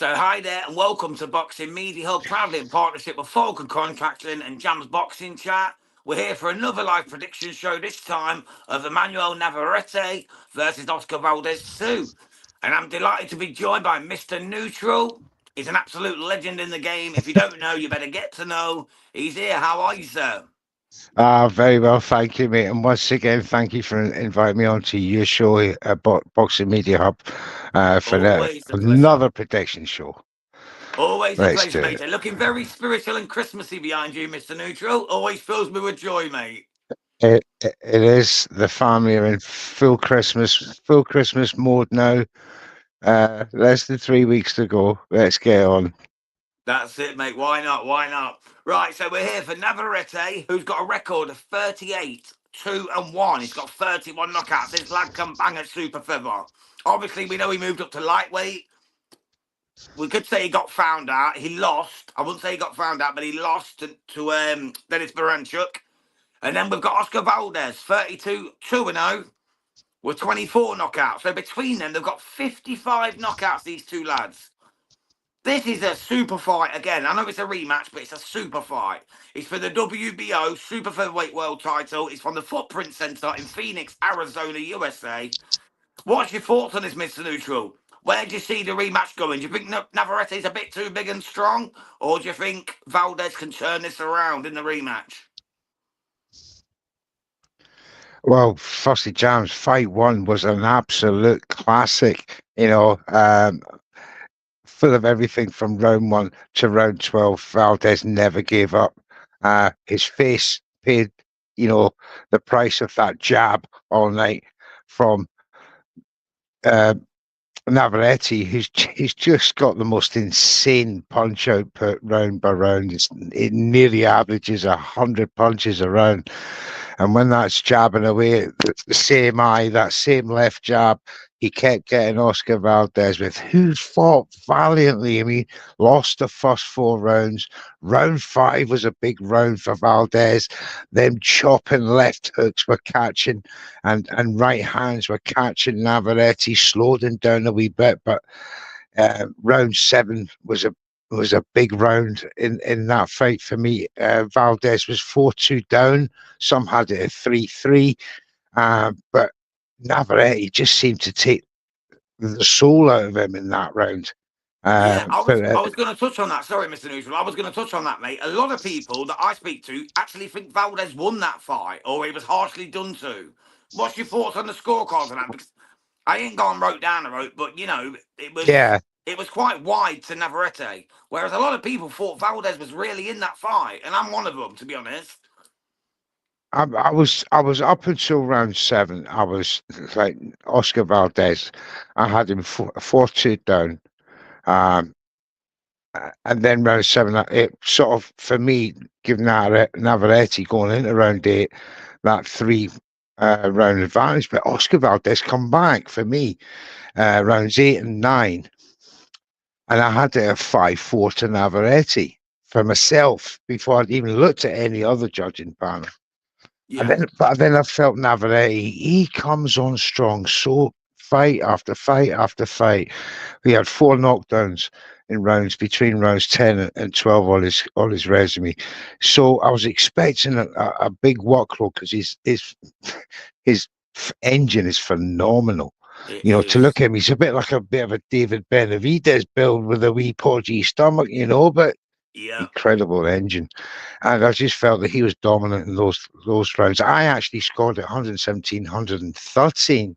So hi there and welcome to Boxing Media Hub, proudly in partnership with Falcon Contracting and Jam's Boxing Chat. We're here for another live prediction show, this time of Emanuel Navarrete versus Oscar Valdez 2. And I'm delighted to be joined by Mr. Neutral. He's an absolute legend in the game. If you don't know, you better get to know. He's here. How are you, sir? Very well, thank you, mate. And once again, thank you for inviting me onto your show, Boxing Media Hub, Always a for pleasure. another prediction show. Always a Let's pleasure, do mate. it. You're looking very spiritual and Christmassy behind you, Mr. Neutral. Always fills me with joy, mate. It is. The family are in full Christmas mode now. Less than 3 weeks to go. Let's get on. That's it, mate. Why not? Why not? Right, so we're here for Navarrete, who's got a record of 38, 2 and 1. He's got 31 knockouts. This lad can bang at super feather. Obviously, we know he moved up to lightweight. We could say he got found out. He lost. I wouldn't say he got found out, but he lost to Dennis Baranchuk. And then we've got Oscar Valdez, 32, 2 and 0, with 24 knockouts. So between them, they've got 55 knockouts, these two lads. This is a super fight again. I know it's a rematch, but it's a super fight. It's for the WBO Super Featherweight World Title. It's from the Footprint Center in Phoenix, Arizona, USA. What's your thoughts on this, Mr. Neutral? Where do you see the rematch going? Do you think Navarrete's a bit too big and strong? Or do you think Valdez can turn this around in the rematch? Well, firstly, Jam's fight one was an absolute classic. Full of everything from round one to round 12. Valdez never gave up. His face paid, the price of that jab all night from uh, Navarrete, he's just got the most insane punch output round by round. It nearly averages 100 punches a round. And when that's jabbing away, the same eye, that same left jab, he kept getting Oscar Valdez with, who fought valiantly. I mean, lost the first 4 rounds. Round 5 was a big round for Valdez. Them chopping left hooks were catching, and right hands were catching Navarrete, slowed him down a wee bit. But round 7 was a big round in that fight for me. Valdez was 4-2 down. Some had it at 3-3. But Navarrete just seemed to take the soul out of him in that round. Yeah, I was But I was going to touch on that. Sorry, Mr. Neutral. I was going to touch on that, mate. A lot of people that I speak to actually think Valdez won that fight or he was harshly done to. What's your thoughts on the scorecards on that? Because I ain't gone wrote down the road, but you know, yeah, it was quite wide to Navarrete. Whereas a lot of people thought Valdez was really in that fight, and I'm one of them, to be honest. I was up until round 7. I was like Oscar Valdez. I had him 4-2 down. Um, and then round 7, it sort of, for me, given Navarrete going into round 8, that 3 round advantage. But Oscar Valdez come back for me, rounds 8 and 9. And I had it at 5-4 to Navarrete for myself before I'd even looked at any other judging panel. And Yeah. then I felt Navarrete, he comes on strong, so fight after fight after fight. We had 4 knockdowns in rounds between rounds 10 and 12 on his resume. So I was expecting a big workload because his engine is phenomenal. It To look is. at him, he's a bit of a David Benavidez build with a wee podgy stomach, but Yeah. incredible engine. And I just felt that he was dominant in those rounds. I actually scored at 117, 113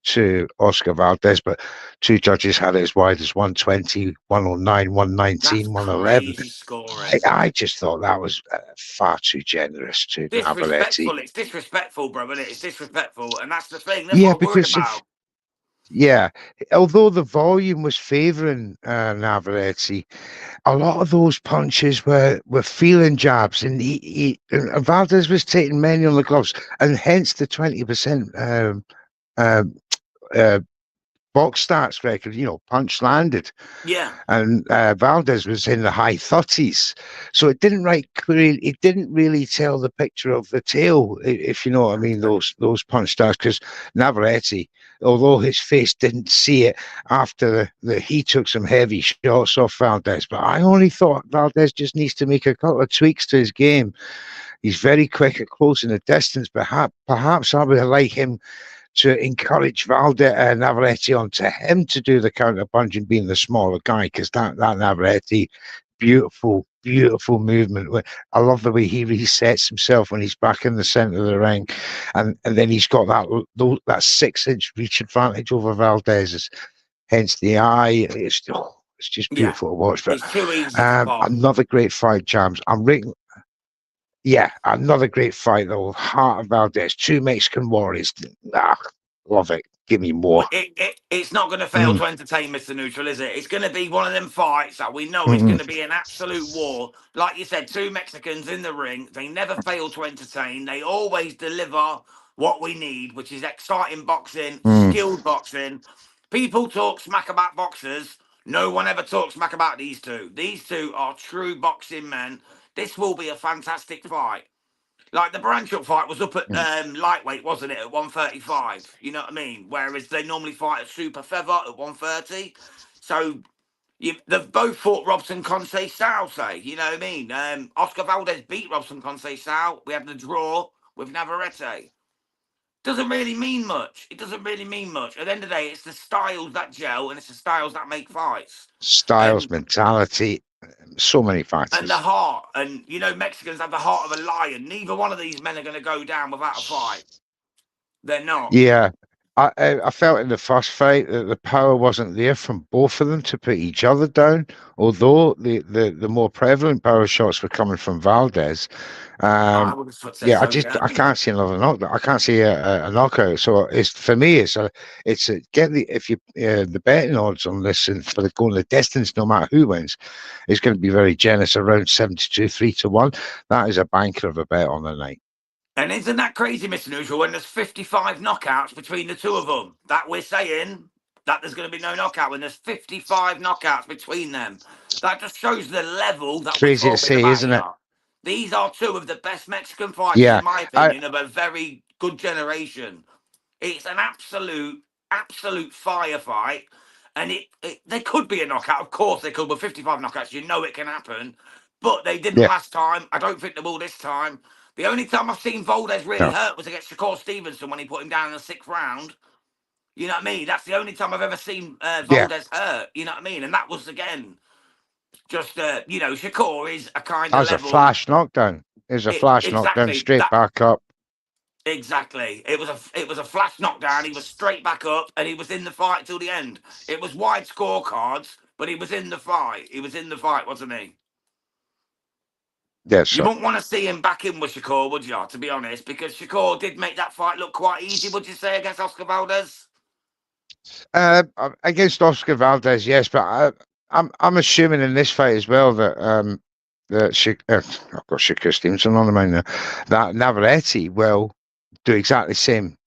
to Oscar Valdez, but 2 judges had it as wide as 120, 109, That's 119, 111. crazy scoring. I just thought that was far too generous to Navarrete. Disrespectful. It's disrespectful, bro, isn't it? It's disrespectful. And that's the thing. That's Yeah, what I'm worried because about. yeah, although the volume was favouring Navarrete, a lot of those punches were feeling jabs, and and Valdez was taking many on the gloves, and hence the 20% um, uh, box stats record, punch landed. Yeah, And Valdez was in the high 30s. So it didn't really tell the picture of the tail, if you know what I mean, exactly. those punch stats, because Navarrete, although his face didn't see it after he took some heavy shots off Valdez, but I only thought Valdez just needs to make a couple of tweaks to his game. He's very quick at closing the distance. Perhaps I would like him to encourage Navarrete onto him to do the counter punching, being the smaller guy, because that Navarrete, beautiful movement. I love the way he resets himself when he's back in the center of the ring, and then he's got that 6-inch reach advantage over Valdez's. Hence the eye. It's just Yeah, beautiful to watch. But it's too easy to fight. another great fight, Jams. I'm rating. Yeah, another great fight though. Heart of Valdez, two Mexican warriors. Ah, love it. Give me more. It's not going to fail Mm, to entertain Mr. Neutral, is it? It's going to be one of them fights that we know is going mm, to be an absolute war. Like you said, two Mexicans in the ring. They never fail to entertain. They always deliver what we need, which is exciting boxing, mm. skilled boxing. People talk smack about boxers. No one ever talks smack about these two. These two are true boxing men. This will be a fantastic fight. Like the Branchuk fight was up at Mm. lightweight, wasn't it? At 135. You know what I mean? Whereas they normally fight at super feather at 130. So they've both fought Robson Conceição, say. You know what I mean? Oscar Valdez beat Robson Conceição. We had the draw with Navarrete. Doesn't really mean much. It doesn't really mean much. At the end of the day, it's the styles that gel and it's the styles that make fights. Styles, And mentality, so many the factors. heart. And Mexicans have the heart of a lion. Neither one of these men are going to go down without a fight. They're not. Yeah, I felt in the first fight that the power wasn't there from both of them to put each other down. Although the more prevalent power shots were coming from Valdez. I Um, would have said yeah, so. Yeah. I can't see another knockout. I can't see a knockout. So it's for me, get the if you the betting odds on this and for the going the distance, no matter who wins, is going to be very generous, around 72 3-1. That is a banker of a bet on the night. And isn't that crazy, Mr. Neutral, when there's 55 knockouts between the two of them? That we're saying that there's going to be no knockout when there's 55 knockouts between them. That just shows the level that we're Crazy to talking say, about isn't here. it? These are two of the best Mexican fighters, Yeah, in my I opinion, of a very good generation. It's an absolute firefight. And there could be a knockout. Of course, there could. With 55 knockouts, it can happen. But they didn't yeah last time. I don't think they will this time. The only time I've seen Valdez really no hurt was against Shakur Stevenson when he put him down in the 6th round. You know what I mean? That's the only time I've ever seen yeah. Valdez hurt. You know what I mean? And that was, again, just, Shakur is a kind That of was a level. flash knockdown. It was a flash knockdown, Exactly. straight back up. Exactly. It was a flash knockdown. He was straight back up and he was in the fight till the end. It was wide scorecards, but he was in the fight. He was in the fight, wasn't he? Yes, You sir. wouldn't want to see him back in with Shakur, would you? To be honest, because Shakur did make that fight look quite easy. Would you say against Oscar Valdez? Against Oscar Valdez, yes, but I'm assuming in this fight as well I've got Shakur Stevenson on the mind now, that Navarrete will do exactly the same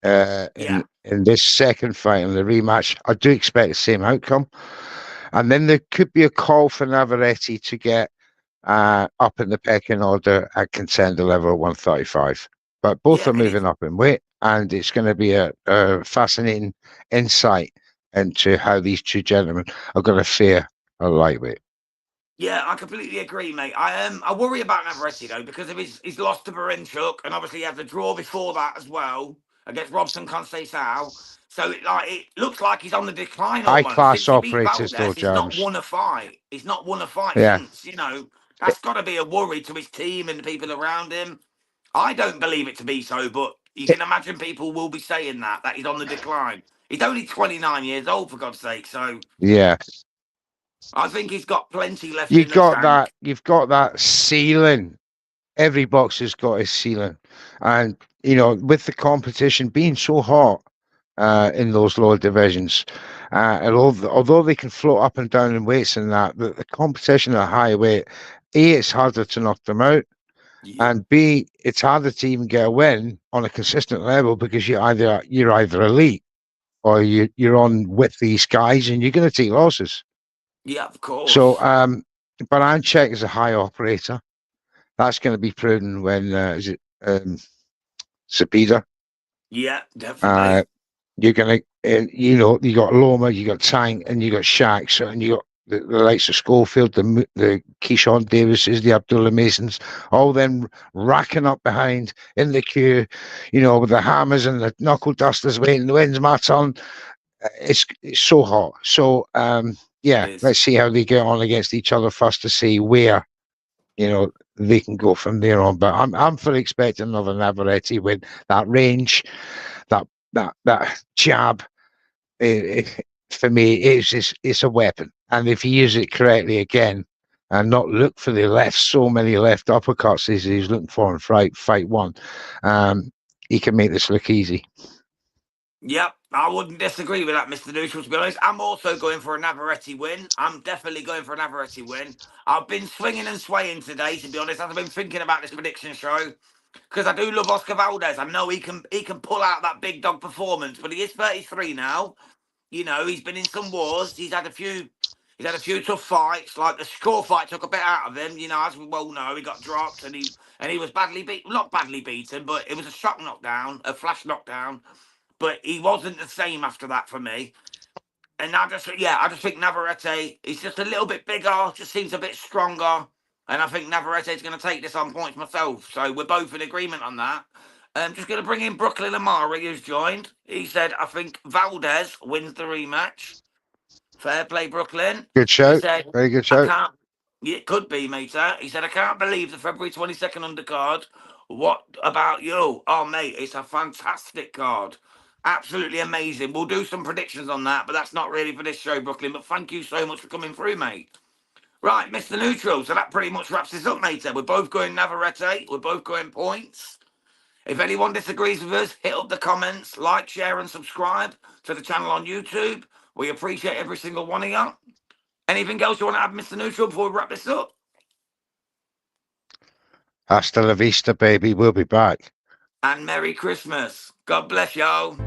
Yeah. in this second fight in the rematch. I do expect the same outcome, and then there could be a call for Navarrete to get up in the pecking order at contender level 135. But both Yeah, are and it's moving up in weight, and it's going to be a fascinating insight into how these two gentlemen are going to fare a lightweight. Yeah, I completely agree, mate. I worry about Navarrete though because of his loss to Barinchuk, and obviously he had the draw before that as well against Robson Conceição. So it looks like he's on the decline High almost. class Since he beat operators, though, Valdez, he's not Germs. won a fight. He's not won a fight Yeah. since. That's got to be a worry to his team and the people around him. I don't believe it to be so, but you can imagine people will be saying that he's on the decline. He's only 29 years old, for God's sake. So Yeah. I think he's got plenty left in the tank. You've got that ceiling. Every boxer's got his ceiling. And, with the competition being so hot in those lower divisions, and although they can float up and down in weights and that, the competition at high weight, A, it's harder to knock them out, Yeah. and B, it's harder to even get a win on a consistent level because you're either elite or you're on with these guys, and you're going to take losses. Yeah, of So, course. Baranchek is a high operator. That's going to be proven when is it Sabida? Yeah, Uh, definitely. you're going to, you got Loma, you got Tank, and you got Shaq. So, and you got the likes of Schofield, the Keyshawn Davises, the Abdullah Masons, all them racking up behind in the queue, with the hammers and the knuckle dusters waiting. When's my turn? It's so hot. So, It yeah, is. let's see how they get on against each other first to see where they can go from there on. But I'm fully expecting another Navarrete win. That range, that jab, for me, it's a weapon. And if he uses it correctly again, and not look for the left, so many left uppercuts as he's looking for in fight one, he can make this look easy. Yep, I wouldn't disagree with that, Mr. Neutral, to be honest. I'm also going for a Navarrete win. I'm definitely going for a Navarrete win. I've been swinging and swaying today, to be honest, as I've been thinking about this prediction show. Because I do love Oscar Valdez. I know he can pull out that big dog performance, but he is 33 now. He's been in some wars. He's had a few tough fights. Like the score fight took a bit out of him. As we well know, he got dropped and he was badly beat. Not badly beaten, but it was a shock knockdown, a flash knockdown. But he wasn't the same after that for me. And I just think Navarrete is just a little bit bigger, just seems a bit stronger. And I think Navarrete is going to take this on points myself. So we're both in agreement on that. I'm just going to bring in Brooklyn Amari, who's joined. He said, I think Valdez wins the rematch. Fair play, Brooklyn. Good He shout. said, Very good I shout. can't. It could be, mate. He said, I can't believe the February 22nd undercard. What about you? Oh, mate, it's a fantastic card. Absolutely amazing. We'll do some predictions on that, but that's not really for this show, Brooklyn. But thank you so much for coming through, mate. Right, Mr. Neutral. So that pretty much wraps this up, mate. We're both going Navarrete. We're both going points. If anyone disagrees with us, hit up the comments, like, share, and subscribe to the channel on YouTube. We appreciate every single one of you. Anything else you want to add, Mr. Neutral, before we wrap this up? Hasta la vista, baby. We'll be back. And Merry Christmas. God bless y'all.